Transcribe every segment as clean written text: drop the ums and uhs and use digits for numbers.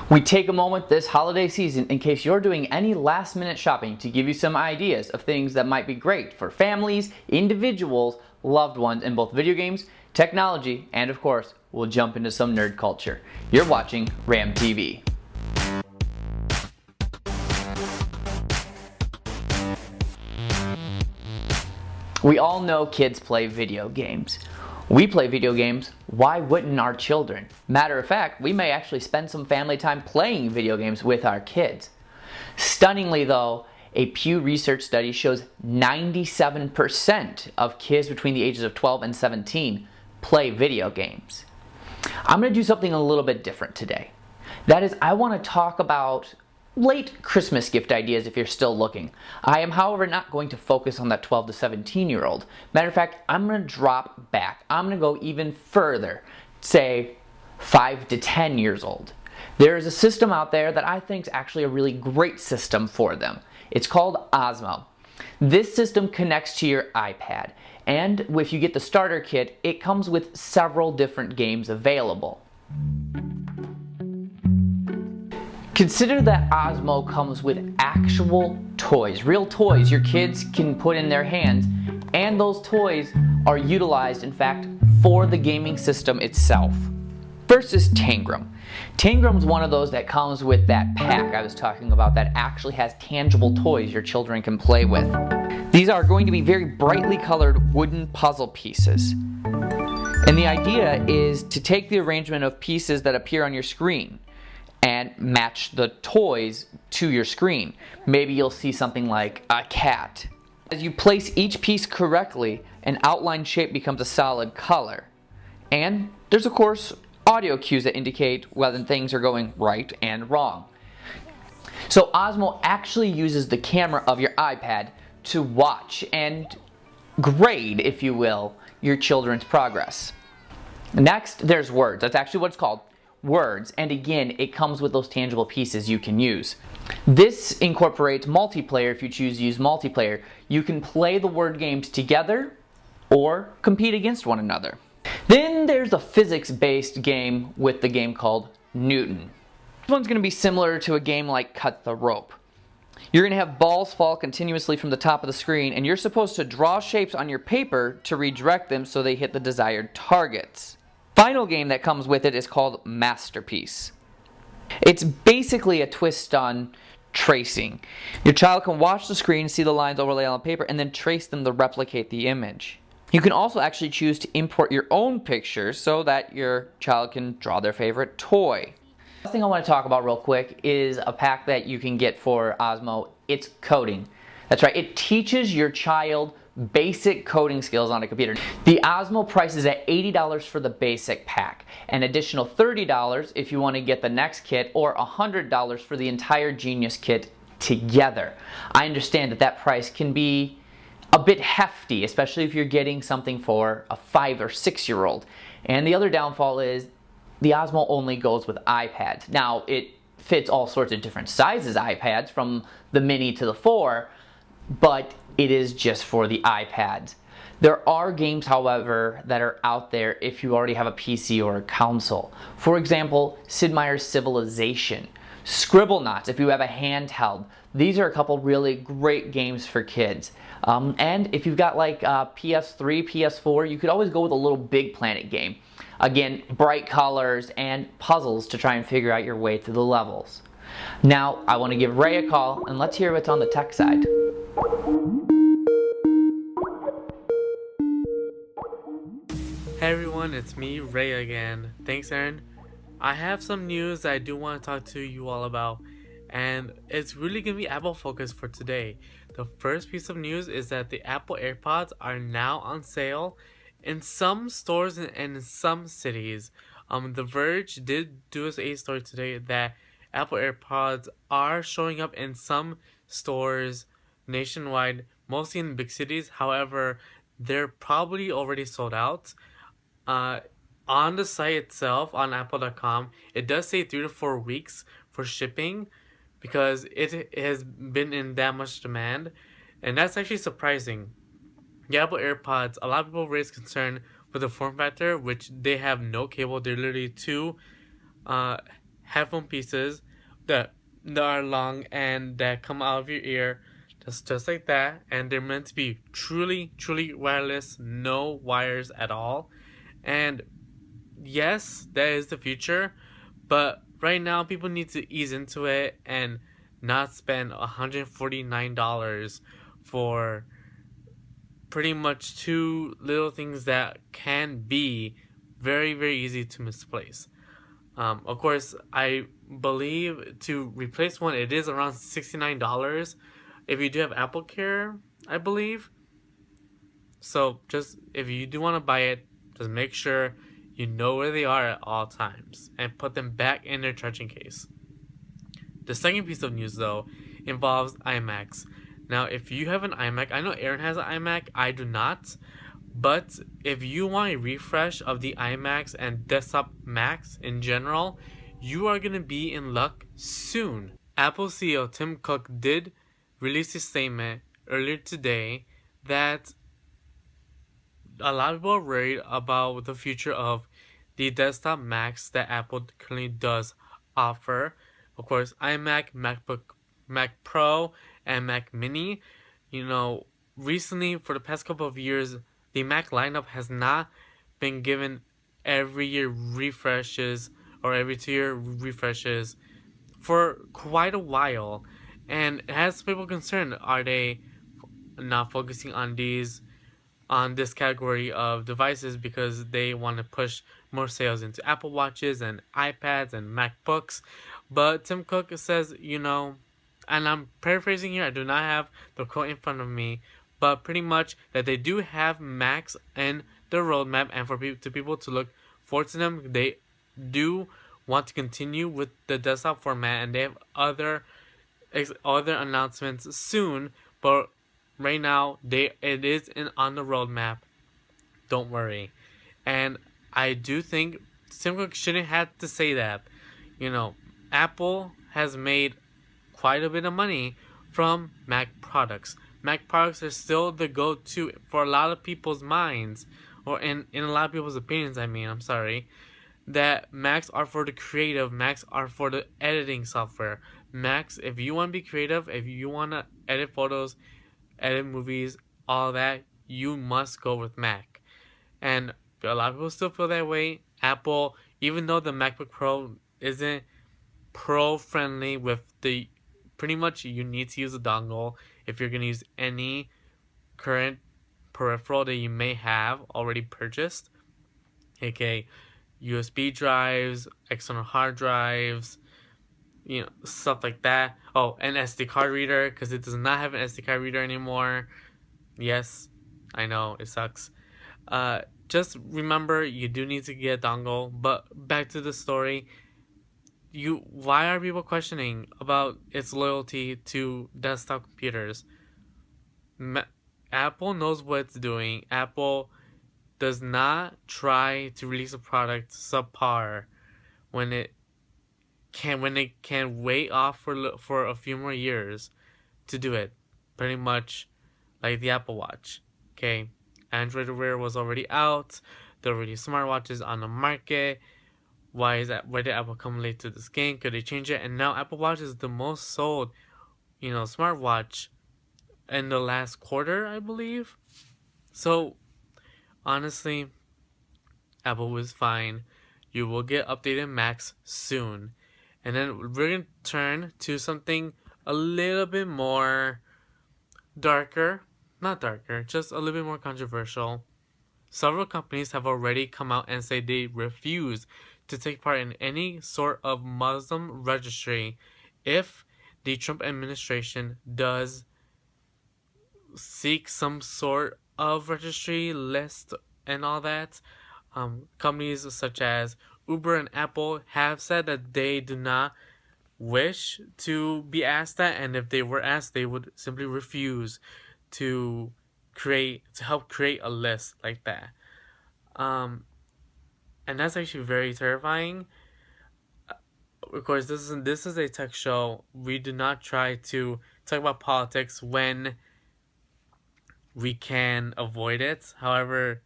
We take a moment this holiday season in case you're doing any last minute shopping to give you some ideas of things that might be great for families, individuals, loved ones in both video games, technology, and of course, we'll jump into some nerd culture. You're watching RAMtv. We all know kids play video games. We play video games, why wouldn't our children? Matter of fact, we may actually spend some family time playing video games with our kids. Stunningly though, a Pew Research study shows 97% of kids between the ages of 12 and 17 play video games. I'm going to do something a little bit different today. That is, I want to talk about late Christmas gift ideas if you're still looking. I am, however, not going to focus on that 12 to 17-year-old. Matter of fact, I'm going to drop back. I'm going to go even further, say 5 to 10 years old. There is a system out there that I think is actually a really great system for them. It's called Osmo. This system connects to your iPad, and if you get the starter kit, it comes with several different games available. Consider that Osmo comes with actual toys, real toys your kids can put in their hands, and those toys are utilized, in fact, for the gaming system itself. First is Tangram. Tangram's one of those that comes with that pack I was talking about that actually has tangible toys your children can play with. These are going to be very brightly colored wooden puzzle pieces. And the idea is to take the arrangement of pieces that appear on your screen and match the toys to your screen. Maybe you'll see something like a cat. As you place each piece correctly, an outline shape becomes a solid color. And there's of course audio cues that indicate whether things are going right and wrong. So Osmo actually uses the camera of your iPad to watch and grade, if you will, your children's progress. Next, there's Words. That's actually what it's called. Words, and again, it comes with those tangible pieces you can use. This incorporates multiplayer if you choose to use multiplayer. You can play the word games together or compete against one another. Then there's a physics-based game with the game called Newton. This one's going to be similar to a game like Cut the Rope. You're going to have balls fall continuously from the top of the screen, and you're supposed to draw shapes on your paper to redirect them so they hit the desired targets. Final game that comes with it is called Masterpiece. It's basically a twist on tracing. Your child can watch the screen, see the lines overlaid on the paper, and then trace them to replicate the image. You can also actually choose to import your own pictures so that your child can draw their favorite toy. The last thing I want to talk about real quick is a pack that you can get for Osmo. It's coding. That's right, it teaches your child basic coding skills on a computer. The Osmo price is at $80 for the basic pack, an additional $30 if you want to get the next kit, or $100 for the entire Genius kit together. I understand that that price can be a bit hefty, especially if you're getting something for a 5 or 6 year old. And the other downfall is the Osmo only goes with iPads. Now it fits all sorts of different sizes iPads, from the mini to the 4, but it is just for the iPads. There are games, however, that are out there if you already have a PC or a console. For example, Sid Meier's Civilization, Scribblenauts if you have a handheld. These are a couple really great games for kids. And if you've got like PS3, PS4, you could always go with a little Big Planet game. Again, bright colors and puzzles to try and figure out your way through the levels. Now, I want to give Ray a call and let's hear what's on the tech side. Hey everyone, it's me, Ray again. Thanks, Aaron. I have some news that I do want to talk to you all about, and it's really going to be Apple focused for today. The first piece of news is that the Apple AirPods are now on sale in some stores and in some cities. The Verge did do a story today that Apple AirPods are showing up in some stores nationwide, mostly in big cities. However, they're probably already sold out. On the site itself, on apple.com, it does say 3 to 4 weeks for shipping because it has been in that much demand, and that's actually surprising. The Apple AirPods, a lot of people raise concern with the form factor, which they have no cable. They're literally two headphone pieces that are long and that come out of your ear, just like that, and they're meant to be truly wireless, no wires at all. And yes, that is the future, but right now people need to ease into it and not spend $149 for pretty much two little things that can be very easy to misplace. Of course, I believe to replace one, it is around $69 if you do have Apple Care, I believe. So just if you do want to buy it, just make sure you know where they are at all times and put them back in their charging case. The second piece of news, though, involves iMacs. Now, if you have an iMac, I know Aaron has an iMac, I do not. But if you want a refresh of the iMacs and desktop Macs in general, you are going to be in luck soon. Apple CEO Tim Cook did release a statement earlier today that a lot of people are worried about the future of the desktop Macs that Apple currently does offer. Of course, iMac, MacBook, Mac Pro, and Mac Mini. Recently, for the past couple of years, the Mac lineup has not been given every year refreshes or every 2 year refreshes for quite a while. And it has people concerned, are they not focusing on this category of devices because they want to push more sales into Apple Watches and iPads and MacBooks? But Tim Cook says, and I'm paraphrasing here, I do not have the quote in front of me, but pretty much that they do have Macs in the roadmap, and for people to look forward to them. They do want to continue with the desktop format, and they have other announcements soon, but right now it is on the roadmap. Don't worry. And I do think Tim Cook shouldn't have to say that. Apple has made quite a bit of money from Mac products. Mac products are still the go-to for a lot of people's minds, or in a lot of people's opinions, I'm sorry, that Macs are for the creative, Macs are for the editing software. Macs, if you want to be creative, if you want to edit photos, edit movies, all that, you must go with Mac. And a lot of people still feel that way. Apple, even though the MacBook Pro isn't pro-friendly with the, pretty much you need to use a dongle if you're going to use any current peripheral that you may have already purchased, aka USB drives, external hard drives, stuff like that. Oh, an SD card reader, because it does not have an SD card reader anymore. Yes, I know, it sucks. Just remember, you do need to get a dongle. But back to the story. Why are people questioning about its loyalty to desktop computers? Apple knows what it's doing. Apple does not try to release a product subpar when it can wait off for a few more years to do it. Pretty much like the Apple Watch. Okay, Android Wear was already out. There were already smartwatches on the market. Why did Apple come late to this game? Could they change it? And now Apple Watch is the most sold, smartwatch in the last quarter, I believe. So, honestly, Apple was fine. You will get updated Macs soon. And then we're going to turn to something a little bit more darker. Not darker, just a little bit more controversial. Several companies have already come out and say they refuse to take part in any sort of Muslim registry if the Trump administration does seek some sort of registry list and all that. Companies such as Uber and Apple have said that they do not wish to be asked that, and if they were asked, they would simply refuse to help create a list like that. And that's actually very terrifying. Of course, this is a tech show. We do not try to talk about politics when we can avoid it. However,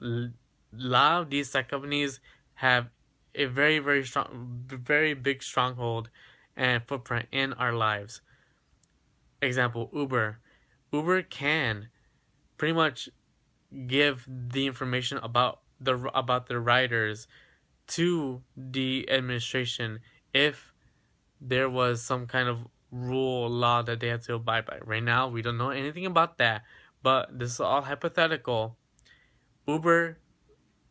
a lot of these tech companies have a very, very strong, very big stronghold and footprint in our lives. Example, Uber. Uber can pretty much give the information about the riders to the administration if there was some kind of rule law that they had to abide by. Right now, we don't know anything about that, but this is all hypothetical. Uber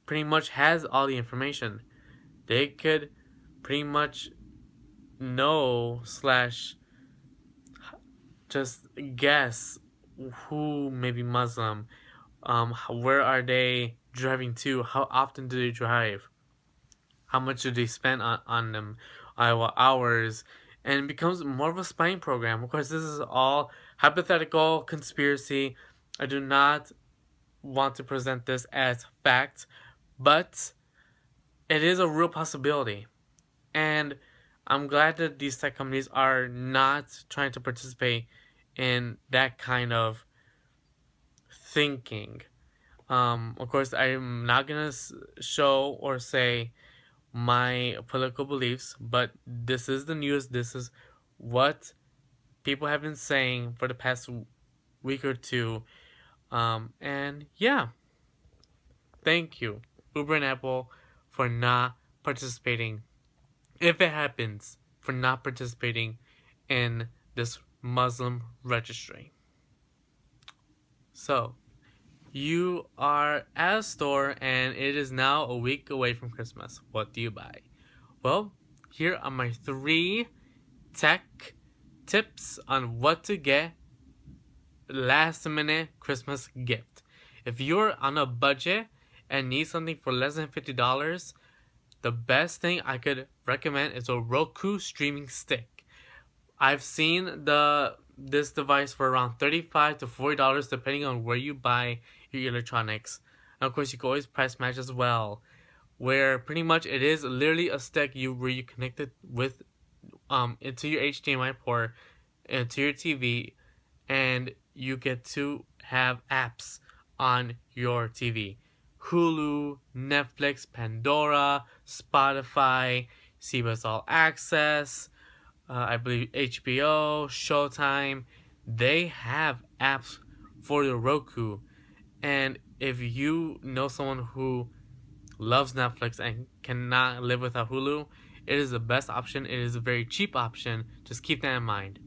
pretty much has all the information. They could pretty much know slash just guess who may be Muslim, where are they driving to, how often do they drive, how much do they spend on them, what hours, and it becomes more of a spying program. Of course, this is all hypothetical conspiracy. I do not want to present this as fact, but it is a real possibility. And I'm glad that these tech companies are not trying to participate in that kind of thinking. Of course, I'm not going to show or say my political beliefs, but this is the news. This is what people have been saying for the past week or two. And yeah, thank you, Uber and Apple, for not participating, if it happens, for not participating in this Muslim registry. So, you are at a store and it is now a week away from Christmas. What do you buy? Well, here are my 3 tech tips on what to get last minute Christmas gift. If you're on a budget and need something for less than $50, the best thing I could recommend is a Roku streaming stick. I've seen this device for around $35 to $40 depending on where you buy your electronics. And of course, you can always price match as well, where pretty much it is literally a stick where you connect it with into your HDMI port into your TV, and you get to have apps on your TV. Hulu, Netflix, Pandora, Spotify, CBS All Access, I believe HBO, Showtime. They have apps for your Roku. And if you know someone who loves Netflix and cannot live without Hulu, it is the best option. It is a very cheap option. Just keep that in mind.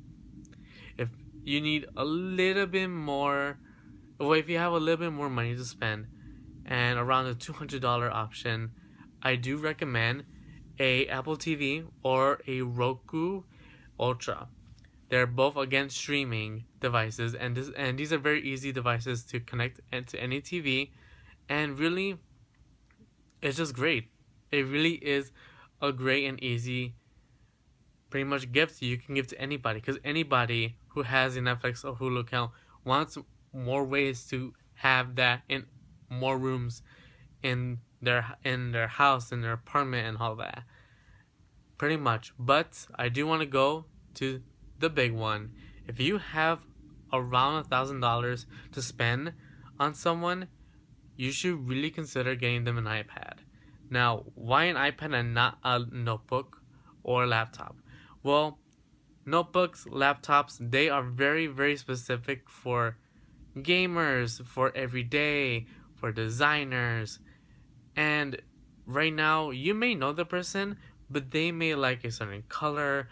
If you need a little bit more, well, if you have a little bit more money to spend, and around the $200 option, I do recommend a Apple TV or a Roku Ultra. They're both, again, streaming devices, and these are very easy devices to connect to any TV, and really, it's just great. It really is a great and easy, pretty much, gift you can give to anybody, because anybody who has a Netflix or Hulu account wants more ways to have that in more rooms in their house, in their apartment, and all that. Pretty much. But I do want to go to the big one. If you have around $1,000 to spend on someone, you should really consider getting them an iPad. Now, why an iPad and not a notebook or a laptop? Well, notebooks, laptops, they are very, very specific for gamers, for everyday, for designers. And right now, you may know the person, but they may like a certain color.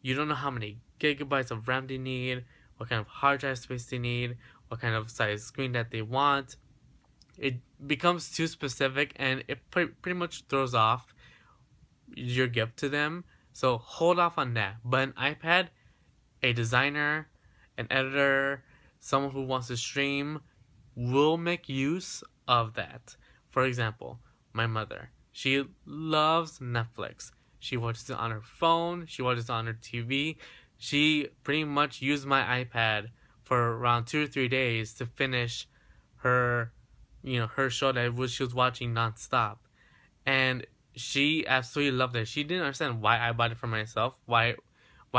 You don't know how many gigabytes of RAM they need, what kind of hard drive space they need, what kind of size screen that they want. It becomes too specific, and it pretty much throws off your gift to them. So hold off on that. But an iPad, a designer, an editor, someone who wants to stream will make use of that. For example, my mother. She loves Netflix. She watches it on her phone. She watches it on her TV. She pretty much used my iPad for around 2 or 3 days to finish her, her show that she was watching nonstop. And she absolutely loved it. She didn't understand why I bought it for myself. Why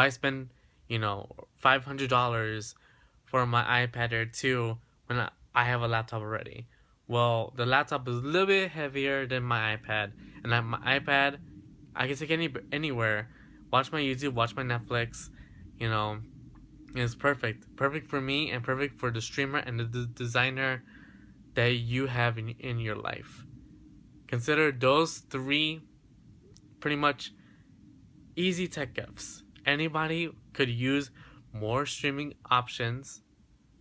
spend, $500 for my iPad Air 2 when I have a laptop already? Well, the laptop is a little bit heavier than my iPad, and my iPad, I can take anywhere, watch my YouTube, watch my Netflix, you know, it's perfect for me and perfect for the streamer and the designer that you have in your life. Consider those three pretty much easy tech gifts. Anybody could use more streaming options,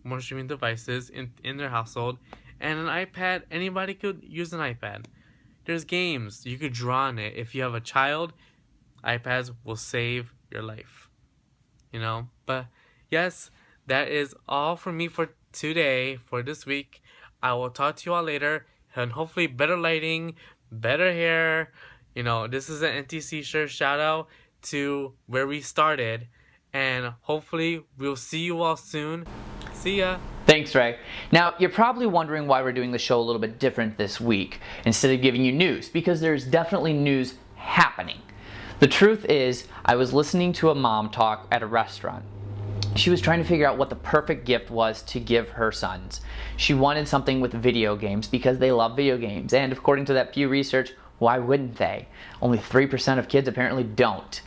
more streaming devices in their household, and an iPad. Anybody could use an iPad. There's games you could draw on it. If you have a child, iPads will save your life, but yes, that is all for me for today, for this week. I will talk to you all later, and hopefully better lighting, better hair. This is an NTC shirt shout out to where we started, and hopefully we'll see you all soon. See ya. Thanks, Ray. Now, you're probably wondering why we're doing the show a little bit different this week instead of giving you news, because there's definitely news happening. The truth is, I was listening to a mom talk at a restaurant. She was trying to figure out what the perfect gift was to give her sons. She wanted something with video games because they love video games, and according to that Pew Research, why wouldn't they? Only 3% of kids apparently don't.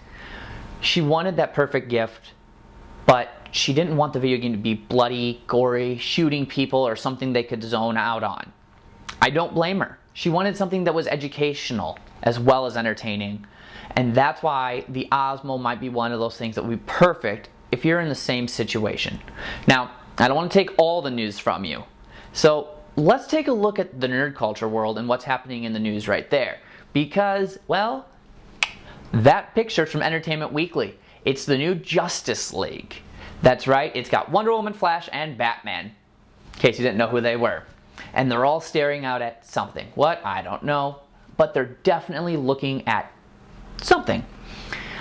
She wanted that perfect gift, but she didn't want the video game to be bloody, gory, shooting people, or something they could zone out on. I don't blame her. She wanted something that was educational as well as entertaining, and that's why the Osmo might be one of those things that would be perfect if you're in the same situation. Now, I don't want to take all the news from you, so let's take a look at the nerd culture world and what's happening in the news right there, because, well, that picture's from Entertainment Weekly. It's the new Justice League. That's right, it's got Wonder Woman, Flash, and Batman, in case you didn't know who they were. And they're all staring out at something. What? I don't know. But they're definitely looking at something.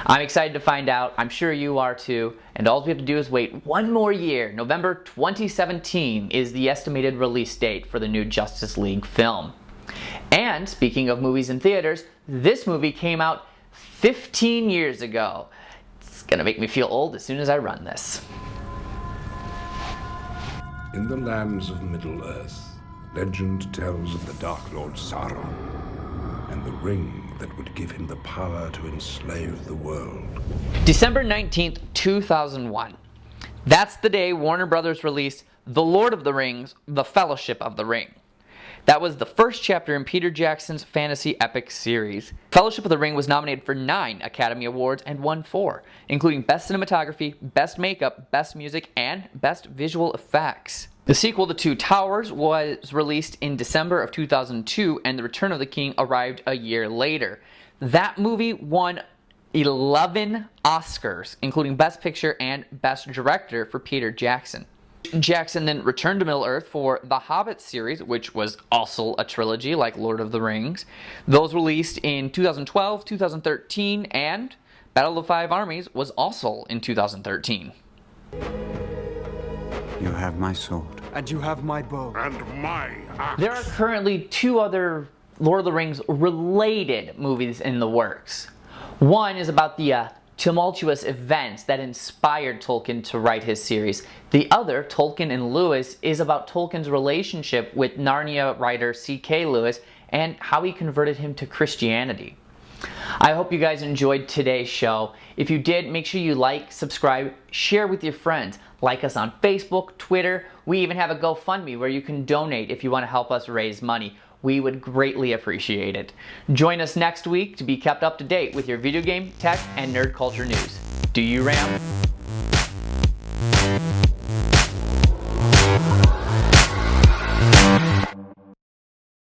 I'm excited to find out. I'm sure you are too. And all we have to do is wait one more year. November 2017 is the estimated release date for the new Justice League film. And speaking of movies in theaters, this movie came out 15 years ago. It's gonna make me feel old as soon as I run this. In the lands of Middle-earth, legend tells of the Dark Lord Sauron and the ring that would give him the power to enslave the world. December 19th, 2001. That's the day Warner Brothers released The Lord of the Rings, The Fellowship of the Ring. That was the first chapter in Peter Jackson's fantasy epic series. Fellowship of the Ring was nominated for 9 Academy Awards and won 4, including Best Cinematography, Best Makeup, Best Music, and Best Visual Effects. The sequel, The Two Towers, was released in December of 2002, and The Return of the King arrived a year later. That movie won 11 Oscars, including Best Picture and Best Director for Peter Jackson. Jackson then returned to Middle-earth for the Hobbit series, which was also a trilogy like Lord of the Rings. Those released in 2012, 2013, and Battle of the Five Armies was also in 2013. You have my sword. And you have my bow. And my axe. There are currently 2 other Lord of the Rings related movies in the works. One is about the tumultuous events that inspired Tolkien to write his series. The other, Tolkien and Lewis, is about Tolkien's relationship with Narnia writer C.K. Lewis and how he converted him to Christianity. I hope you guys enjoyed today's show. If you did, make sure you like, subscribe, share with your friends. Like us on Facebook, Twitter. We even have a GoFundMe where you can donate if you want to help us raise money. We would greatly appreciate it. Join us next week to be kept up to date with your video game, tech, and nerd culture news. Do you Ram?